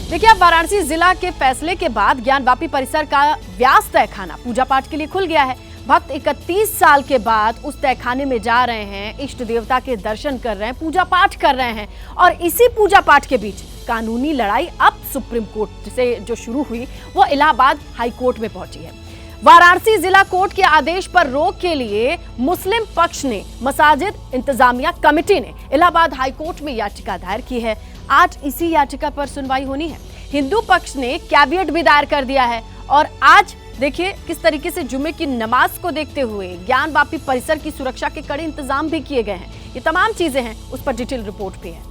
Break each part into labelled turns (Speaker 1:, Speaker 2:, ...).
Speaker 1: देखिए, अब वाराणसी जिला के फैसले के बाद ज्ञानवापी परिसर का व्यास तहखाना पूजा पाठ के लिए खुल गया है। भक्त 31 साल के बाद उस तहखाने में जा रहे हैं, इष्ट देवता के दर्शन कर रहे हैं, पूजा पाठ कर रहे हैं। और इसी पूजा पाठ के बीच कानूनी लड़ाई अब सुप्रीम कोर्ट से जो शुरू हुई वो इलाहाबाद हाई कोर्ट में पहुंची है। वाराणसी जिला कोर्ट के आदेश पर रोक के लिए मुस्लिम पक्ष ने मसाजिद इंतजामिया कमेटी ने इलाहाबाद हाई कोर्ट में याचिका दायर की है। आज इसी याचिका पर सुनवाई होनी है। हिंदू पक्ष ने कैविएट भी दायर कर दिया है। और आज देखिए किस तरीके से जुम्मे की नमाज को देखते हुए ज्ञानवापी परिसर की सुरक्षा के कड़े इंतजाम भी किए गए हैं। ये तमाम चीजें हैं, उस पर डिटेल रिपोर्ट भी है।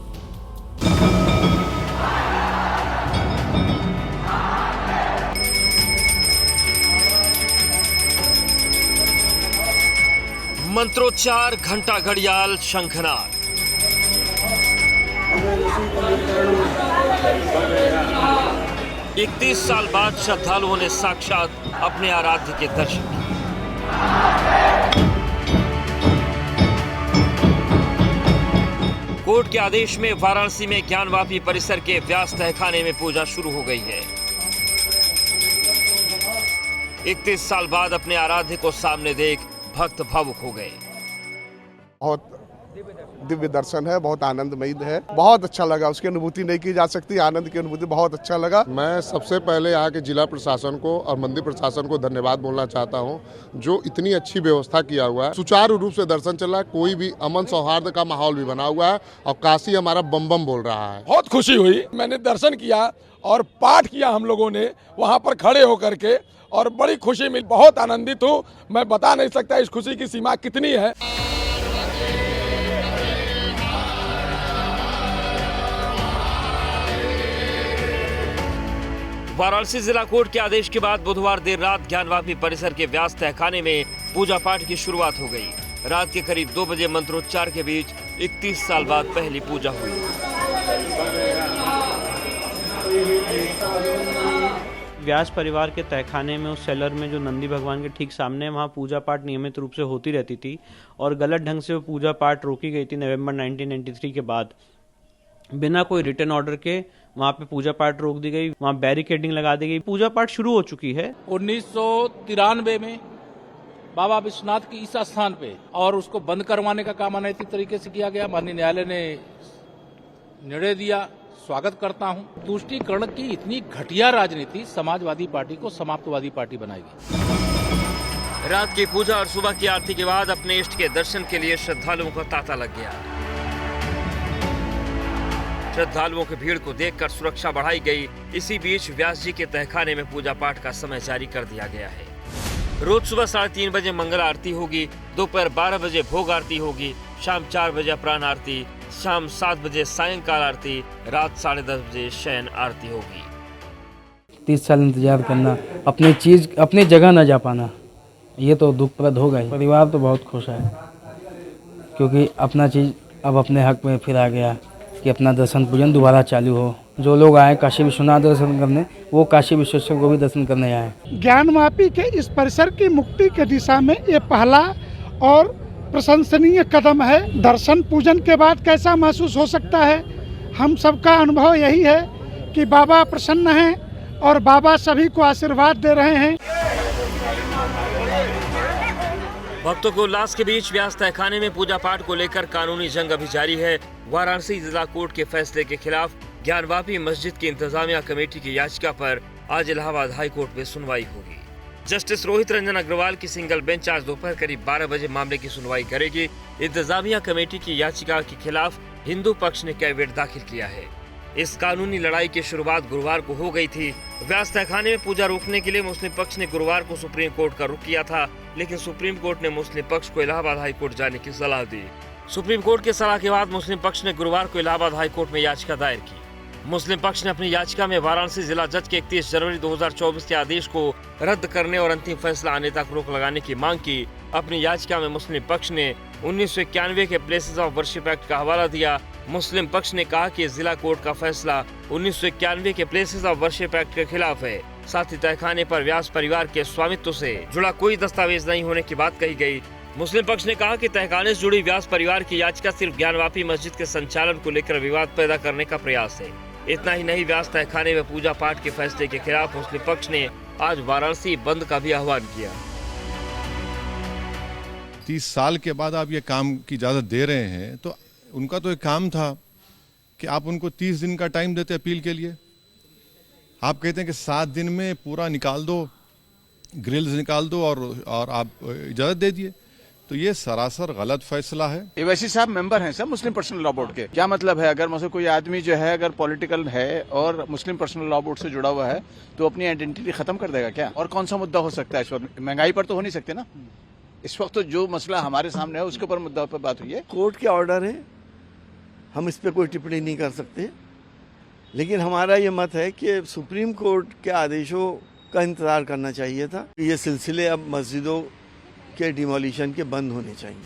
Speaker 2: मंत्रोच्चार, घंटा घड़ियाल, शंखनाद। इकतीस साल बाद श्रद्धालुओं ने साक्षात अपने आराध्य के दर्शन किए। कोर्ट के आदेश में वाराणसी में ज्ञानवापी परिसर के व्यास तहखाने में पूजा शुरू हो गई है। 31 साल बाद अपने आराध्य को सामने देख भक्त भावुक हो गए।
Speaker 3: बहुत दिव्य दर्शन है, बहुत आनंदमयी है, बहुत अच्छा लगा। उसकी अनुभूति नहीं की जा सकती, आनंद की अनुभूति बहुत अच्छा लगा।
Speaker 4: मैं सबसे पहले यहाँ के जिला प्रशासन को और मंदिर प्रशासन को धन्यवाद बोलना चाहता हूँ, जो इतनी अच्छी व्यवस्था किया हुआ है। सुचारू रूप से दर्शन चल रहा है, कोई भी अमन सौहार्द का माहौल भी बना हुआ है और काशी हमारा बम बम बोल रहा है।
Speaker 5: बहुत खुशी हुई, मैंने दर्शन किया और पाठ किया हम लोगों ने वहाँ पर खड़े होकर के, और बड़ी खुशी मिली। बहुत आनंदित हूँ, मैं बता नहीं सकता इस खुशी की सीमा कितनी है।
Speaker 2: वाराणसी जिला कोर्ट के आदेश के बाद बुधवार देर रात ज्ञानवापी परिसर के व्यास तहखाने में पूजा पाठ की शुरुआत हो गई। रात के करीब 2 बजे मंत्रोच्चार के बीच 31 साल बाद पहली पूजा हुई।
Speaker 6: व्यास परिवार के तहखाने में उस सेलर में जो नंदी भगवान के ठीक सामने, वहाँ पूजा पाठ नियमित रूप से होती रहती थी और गलत ढंग से वो पूजा पाठ रोकी गई थी नवंबर 1993 के बाद। बिना कोई रिटर्न ऑर्डर के वहाँ पे पूजा पाठ रोक दी गई, वहाँ बैरिकेडिंग लगा दी गई। पूजा पाठ शुरू हो चुकी है
Speaker 7: 1993 में बाबा विश्वनाथ की इस स्थान पे, और उसको बंद करवाने का काम अनैतिक तरीके से किया गया। माननीय न्यायालय ने निर्णय दिया, स्वागत करता हूं। तुष्टीकरण की इतनी घटिया राजनीति समाजवादी पार्टी को समाप्तवादी पार्टी बनाएगी।
Speaker 2: रात की पूजा और सुबह की आरती के बाद अपने इष्ट के दर्शन के लिए श्रद्धालुओं का तांता लग गया। श्रद्धालुओं की भीड़ को देखकर सुरक्षा बढ़ाई गई। इसी बीच व्यास जी के तहखाने में पूजा पाठ का समय जारी कर दिया गया है। रोज सुबह 3:30 बजे मंगल आरती होगी, दोपहर 12 बजे भोग आरती होगी, शाम 4 बजे अपराह्न आरती, शाम 7 बजे सायंकाल आरती, रात 10:30 बजे शयन आरती होगी।
Speaker 8: 30 साल इंतजार करना, अपनी चीज अपनी जगह न जा पाना, ये तो दुखप्रद होगा ही। परिवार तो बहुत खुश है क्योंकि अपना चीज अब अपने हक में फिर आ गया कि अपना दर्शन पूजन दोबारा चालू हो। जो लोग आए काशी विश्वनाथ दर्शन करने, वो काशी विश्वेश्वर को भी दर्शन करने आए।
Speaker 9: ज्ञानवापी के इस परिसर की मुक्ति की दिशा में ये पहला और प्रशंसनीय कदम है। दर्शन पूजन के बाद कैसा महसूस हो सकता है? हम सबका अनुभव यही है कि बाबा प्रसन्न हैं और बाबा सभी को आशीर्वाद दे रहे हैं।
Speaker 2: भक्तों के उल्लास के बीच व्यास तहखाने में पूजा पाठ को लेकर कानूनी जंग अभी जारी है। वाराणसी जिला कोर्ट के फैसले के खिलाफ ज्ञानवापी मस्जिद की इंतजामिया कमेटी की याचिका पर आज इलाहाबाद हाई कोर्ट में सुनवाई होगी। जस्टिस रोहित रंजन अग्रवाल की सिंगल बेंच आज दोपहर करीब 12 बजे मामले की सुनवाई करेगी। इंतजामिया कमेटी की याचिका के खिलाफ हिंदू पक्ष ने कैविएट दाखिल किया है। इस कानूनी लड़ाई की शुरुआत गुरुवार को हो गई थी। व्यास तहखाने में पूजा रोकने के लिए मुस्लिम पक्ष ने गुरुवार को सुप्रीम कोर्ट का रुख किया था, लेकिन सुप्रीम कोर्ट ने मुस्लिम पक्ष को इलाहाबाद हाई कोर्ट जाने की सलाह दी। सुप्रीम कोर्ट के सलाह के बाद मुस्लिम पक्ष ने गुरुवार को इलाहाबाद हाई कोर्ट में याचिका दायर की। मुस्लिम पक्ष ने अपनी याचिका में वाराणसी जिला जज के 31 जनवरी 2024 के आदेश को रद्द करने और अंतिम फैसला आने तक रोक लगाने की मांग की। अपनी याचिका में मुस्लिम पक्ष ने 1991 के प्लेसेस ऑफ वर्शिप एक्ट का हवाला दिया। मुस्लिम पक्ष ने कहा कि जिला कोर्ट का फैसला 1991 के प्लेसेस ऑफ वर्शिप एक्ट के खिलाफ है। साथ ही तहखाने पर व्यास परिवार के स्वामित्व से जुड़ा कोई दस्तावेज नहीं होने की बात कही गई। मुस्लिम पक्ष ने कहा कि तहखाने से जुड़ी व्यास परिवार की याचिका सिर्फ ज्ञानवापी मस्जिद के संचालन को लेकर विवाद पैदा करने का प्रयास है। इतना ही नहीं, व्यास तहखाने में पूजा पाठ के फैसले के खिलाफ मुस्लिम पक्ष ने आज वाराणसी बंद का भी आह्वान किया।
Speaker 10: 30 साल के बाद आप ये काम की इजाज़त दे रहे हैं, तो उनका तो एक काम था कि आप उनको 30 दिन का टाइम देते अपील के लिए। आप कहते हैं कि 7 दिन में पूरा निकाल दो, ग्रिल्स निकाल दो और आप इजाज़त दे दिए। तो ये सरासर गलत फैसला है।
Speaker 11: एवैसी साहब मेंबर हैं सर मुस्लिम पर्सनल लॉ बोर्ड के। क्या मतलब है, अगर मुझे कोई आदमी जो है अगर पॉलिटिकल है और मुस्लिम पर्सनल लॉ बोर्ड से जुड़ा हुआ है तो अपनी आइडेंटिटी खत्म कर देगा क्या? और कौन सा मुद्दा हो सकता है इस वक्त? महंगाई पर तो हो नहीं सकते ना। इस वक्त तो जो मसला हमारे सामने है उसके ऊपर मुद्दा पर बात हुई है।
Speaker 12: कोर्ट के ऑर्डर है, हम इस पर कोई टिप्पणी नहीं कर सकते, लेकिन हमारा ये मत है कि सुप्रीम कोर्ट के आदेशों का इंतजार करना चाहिए था। ये सिलसिले अब मस्जिदों के डिमोलिशन के बंद होने चाहिए।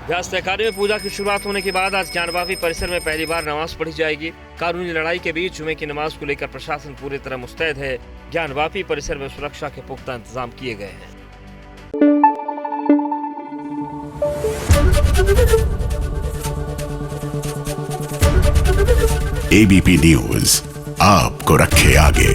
Speaker 2: व्यास तहखाने में पूजा की शुरुआत होने के बाद आज ज्ञानवापी परिसर में पहली बार नमाज पढ़ी जाएगी। कानूनी लड़ाई के बीच जुमे की नमाज को लेकर प्रशासन पूरी तरह मुस्तैद है। ज्ञानवापी परिसर में सुरक्षा के पुख्ता इंतजाम किए गए हैं।
Speaker 13: ABP न्यूज आपको रखे आगे।